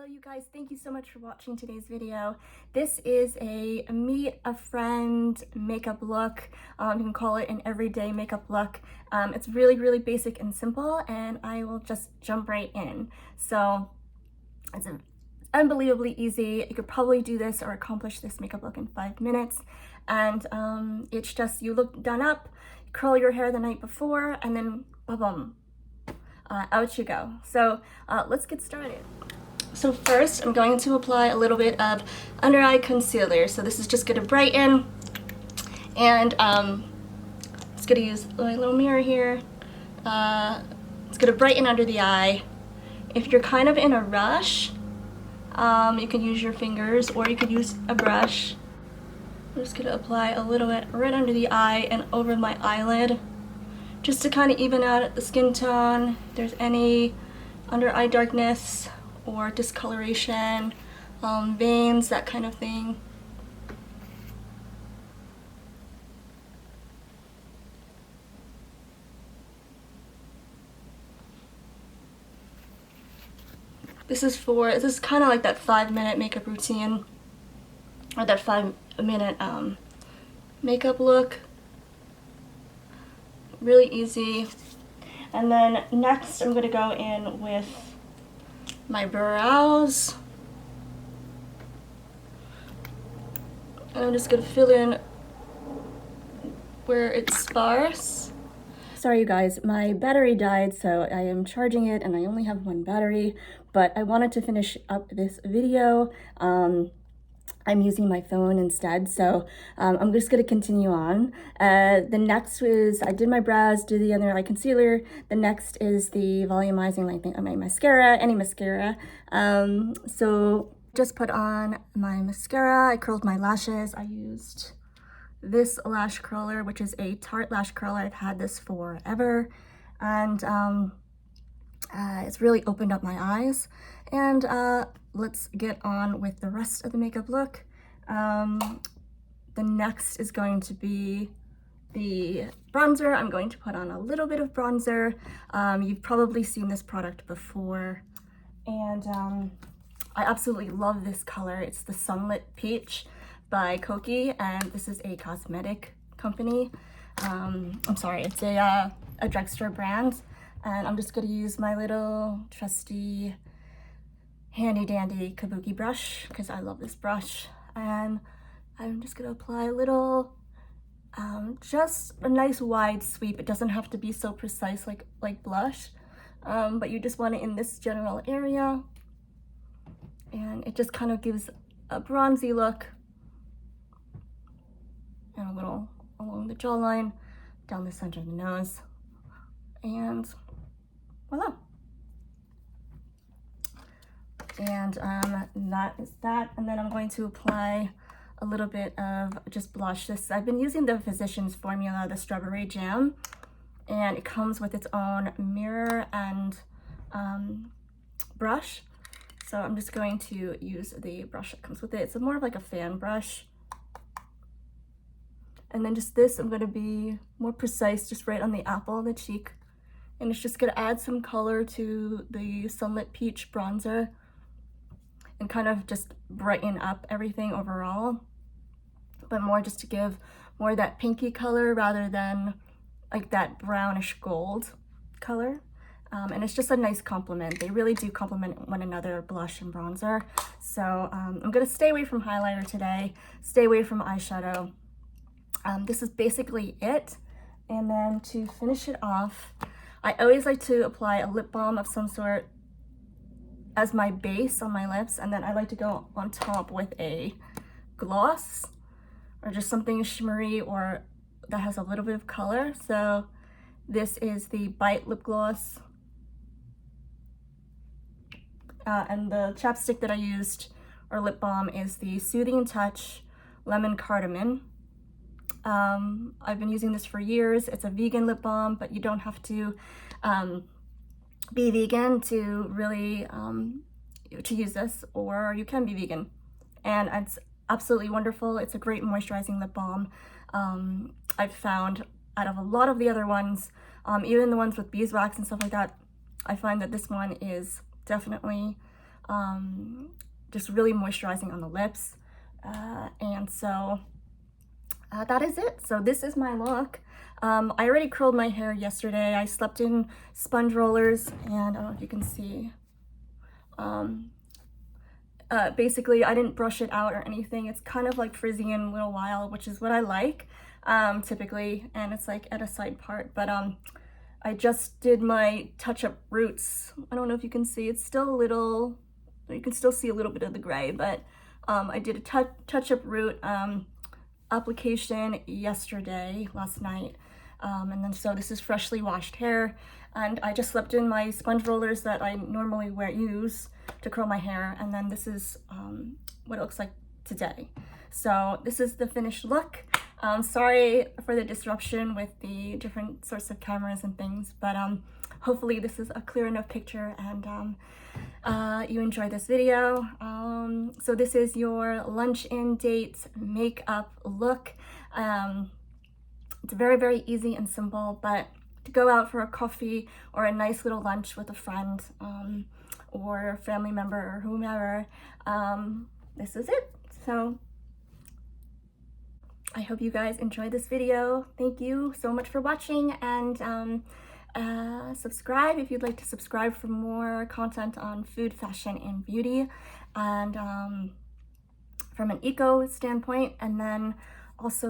Hello you guys, thank you so much for watching today's video. This is a meet a friend makeup look. You can call it an everyday makeup look. It's really basic and simple, and I will just jump right in. So it's unbelievably easy. You could probably do this or accomplish this makeup look in 5 minutes. And it's just, you look done up, curl your hair the night before, and then ba-bum, out you go. So let's get started. So first, I'm going to apply a little bit of under eye concealer. So this is just going to brighten, and it's going to use my little mirror here. It's going to brighten under the eye. If you're kind of in a rush, you can use your fingers or you could use a brush. I'm just going to apply a little bit right under the eye and over my eyelid, just to kind of even out the skin tone. If there's any under eye darkness or discoloration, veins, that kind of thing. This is kind of like that 5-minute makeup routine, or that 5-minute makeup look. Really easy. And then next I'm going to go in with my brows, and I'm just going to fill in where it's sparse. Sorry you guys, my battery died, so I am charging it and I only have one battery, but I wanted to finish up this video. I'm using my phone instead, so I'm just going to continue on. The next was, I did my brows, did the under eye concealer. The next is the volumizing lengthening of my mascara, any mascara. So just put on my mascara. I curled my lashes. I used this lash curler, which is a Tarte lash curler. I've had this forever, and it's really opened up my eyes. And let's get on with the rest of the makeup look. The next is going to be the bronzer. I'm going to put on a little bit of bronzer. You've probably seen this product before, and I absolutely love this color. It's the Sunlit Peach by Koki, and this is a cosmetic company. I'm sorry, it's a drugstore brand, and I'm just going to use my little trusty handy dandy kabuki brush because I love this brush, and I'm just going to apply a little, just a nice wide sweep. It doesn't have to be so precise like blush, but you just want it in this general area, and it just kind of gives a bronzy look, and a little along the jawline, down the center of the nose, and voila. And that is that. And then I'm going to apply a little bit of just blush. I've been using the Physicians formula, the Strawberry Jam, and it comes with its own mirror and brush. So I'm just going to use the brush that comes with it. It's more of like a fan brush. And then just this, I'm going to be more precise, just right on the apple of the cheek. And it's just going to add some color to the Sunlit Peach bronzer and kind of just brighten up everything overall, but more just to give more of that pinky color rather than like that brownish gold color. And it's just a nice complement. They really do complement one another, blush and bronzer. So I'm going to stay away from highlighter today, stay away from eyeshadow. This is basically it. And then to finish it off, I always like to apply a lip balm of some sort as my base on my lips, and then I like to go on top with a gloss or just something shimmery or that has a little bit of color. So this is the Bite lip gloss, and the chapstick that I used, or lip balm, is the Soothing Touch Lemon Cardamom. I've been using this for years. It's a vegan lip balm, but you don't have to be vegan to really to use this, or you can be vegan, and it's absolutely wonderful. It's a great moisturizing lip balm. I've found out of a lot of the other ones, even the ones with beeswax and stuff like that, I find that this one is definitely just really moisturizing on the lips. And so that is it. So this is my look. I already curled my hair yesterday. I slept in sponge rollers, and I don't know if you can see. Basically, I didn't brush it out or anything. It's kind of like frizzy in a little while, which is what I like typically, and it's like at a side part. But I just did my touch-up roots. I don't know if you can see. It's still a little, you can still see a little bit of the gray, but I did a touch-up root application yesterday, last night. And then so this is freshly washed hair, and I just slept in my sponge rollers that I normally use to curl my hair, and then this is what it looks like today. So this is the finished look. Sorry for the disruption with the different sorts of cameras and things, but hopefully this is a clear enough picture, and you enjoy this video. So this is your lunch-in date makeup look. It's very, very easy and simple, but to go out for a coffee or a nice little lunch with a friend or family member or whomever, this is it. So I hope you guys enjoyed this video. Thank you so much for watching, and subscribe if you'd like to subscribe for more content on food, fashion, and beauty, and from an eco standpoint, and then also